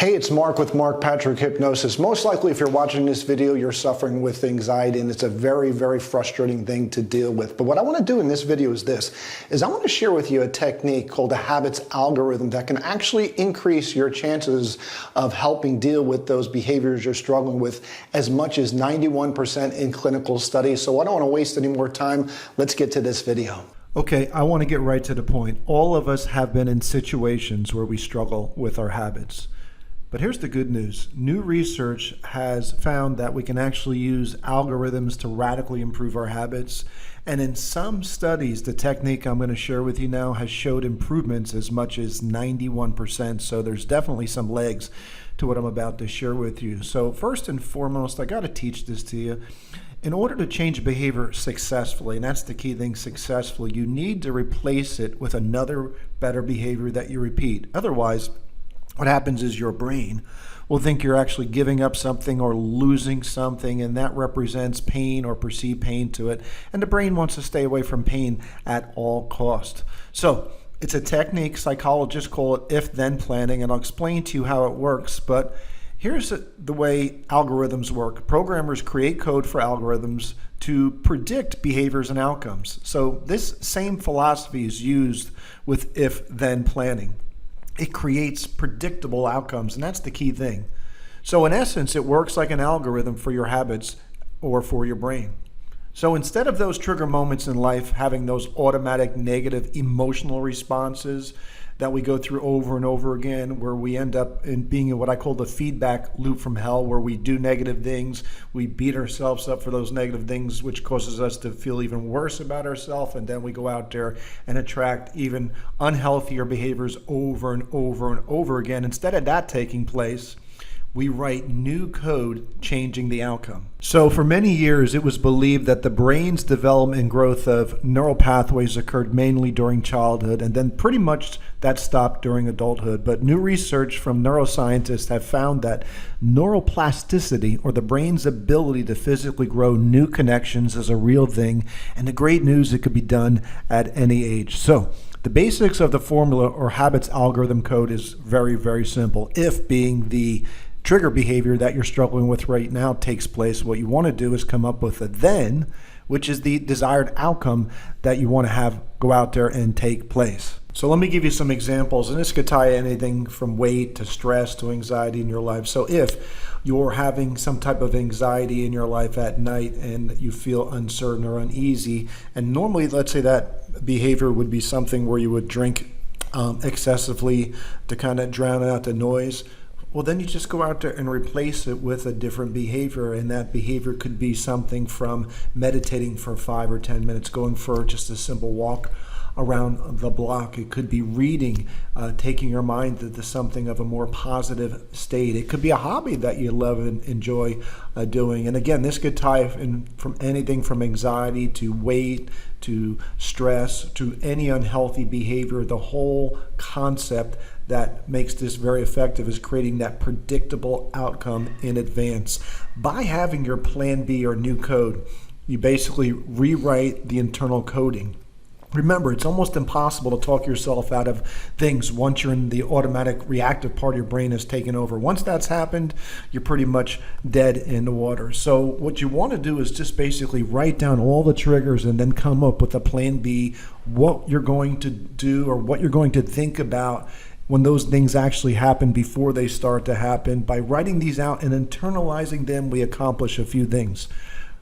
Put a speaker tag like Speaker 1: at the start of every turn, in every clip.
Speaker 1: Hey, it's Mark with Mark Patrick Hypnosis. Most likely, if you're watching this video, you're suffering with anxiety, and it's a very, very frustrating thing to deal with. But what I want to do in this video is I want to share with you a technique called the habits algorithm that can actually increase your chances of helping deal with those behaviors you're struggling with as much as 91% in clinical studies. So I don't want to waste any more time. Let's get to this video.
Speaker 2: Okay, I want to get right to the point. All of us have been in situations where we struggle with our habits. But here's the good news. New research has found that we can actually use algorithms to radically improve our habits. And in some studies, the technique I'm going to share with you now has showed improvements as much as 91%. So there's definitely some legs to what I'm about to share with you. So first and foremost, I got to teach this to you. In order to change behavior successfully, and that's the key thing, successfully, you need to replace it with another better behavior that you repeat. Otherwise, what happens is your brain will think you're actually giving up something or losing something, and that represents pain or perceived pain to it. And the brain wants to stay away from pain at all cost. So it's a technique, psychologists call it if-then planning, and I'll explain to you how it works. But here's the way algorithms work. Programmers create code for algorithms to predict behaviors and outcomes. So this same philosophy is used with if-then planning. It creates predictable outcomes, and that's the key thing. So in essence, it works like an algorithm for your habits or for your brain. So instead of those trigger moments in life having those automatic negative emotional responses that we go through over and over again, where we end up in being in what I call the feedback loop from hell, where we do negative things, we beat ourselves up for those negative things, which causes us to feel even worse about ourselves, and then we go out there and attract even unhealthier behaviors over and over and over again. Instead of that taking place, we write new code changing the outcome. So for many years, it was believed that the brain's development and growth of neural pathways occurred mainly during childhood, and then pretty much that stopped during adulthood. But new research from neuroscientists have found that neuroplasticity, or the brain's ability to physically grow new connections, is a real thing. And the great news, it could be done at any age. So the basics of the formula or habits algorithm code is very, very simple. If being the trigger behavior that you're struggling with right now takes place, what you want to do is come up with a then, which is the desired outcome that you want to have go out there and take place. So let me give you some examples, and this could tie anything from weight to stress to anxiety in your life. So if you're having some type of anxiety in your life at night and you feel uncertain or uneasy, and normally let's say that behavior would be something where you would drink excessively to kind of drown out the noise. Well, then you just go out there and replace it with a different behavior, and that behavior could be something from meditating for 5 or 10 minutes, going for just a simple walk around the block. It could be reading, taking your mind to something of a more positive state. It could be a hobby that you love and enjoy doing. And again, this could tie in from anything from anxiety to weight to stress to any unhealthy behavior. The whole concept that makes this very effective is creating that predictable outcome in advance. By having your plan B or new code, you basically rewrite the internal coding. Remember, it's almost impossible to talk yourself out of things once you're in the automatic reactive part of your brain has taken over. Once that's happened, you're pretty much dead in the water. So what you want to do is just basically write down all the triggers and then come up with a plan B, what you're going to do or what you're going to think about when those things actually happen before they start to happen. By writing these out and internalizing them, we accomplish a few things.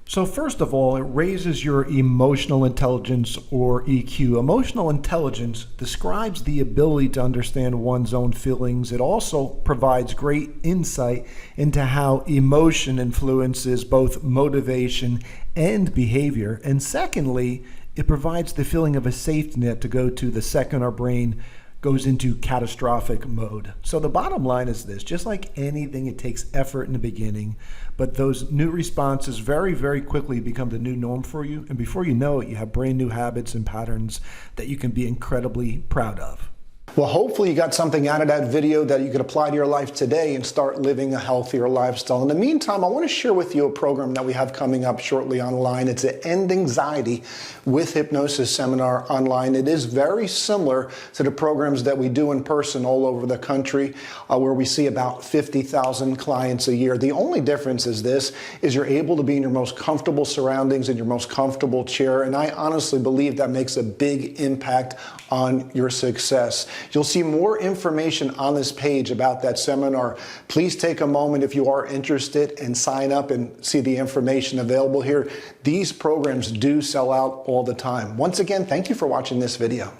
Speaker 2: So first of all, it raises your emotional intelligence, or EQ. Emotional intelligence describes the ability to understand one's own feelings. It also provides great insight into how emotion influences both motivation and behavior. And secondly, it provides the feeling of a safety net to go to the second our brain goes into catastrophic mode. So the bottom line is this: just like anything, it takes effort in the beginning, but those new responses very, very quickly become the new norm for you. And before you know it, you have brand new habits and patterns that you can be incredibly proud of.
Speaker 1: Well, hopefully you got something out of that video that you could apply to your life today and start living a healthier lifestyle. In the meantime, I want to share with you a program that we have coming up shortly online. It's an End Anxiety with Hypnosis seminar online. It is very similar to the programs that we do in person all over the country, where we see about 50,000 clients a year. The only difference is this, is you're able to be in your most comfortable surroundings, in your most comfortable chair, and I honestly believe that makes a big impact on your success. You'll see more information on this page about that seminar. Please take a moment if you are interested and sign up and see the information available here. These programs do sell out all the time. Once again, thank you for watching this video.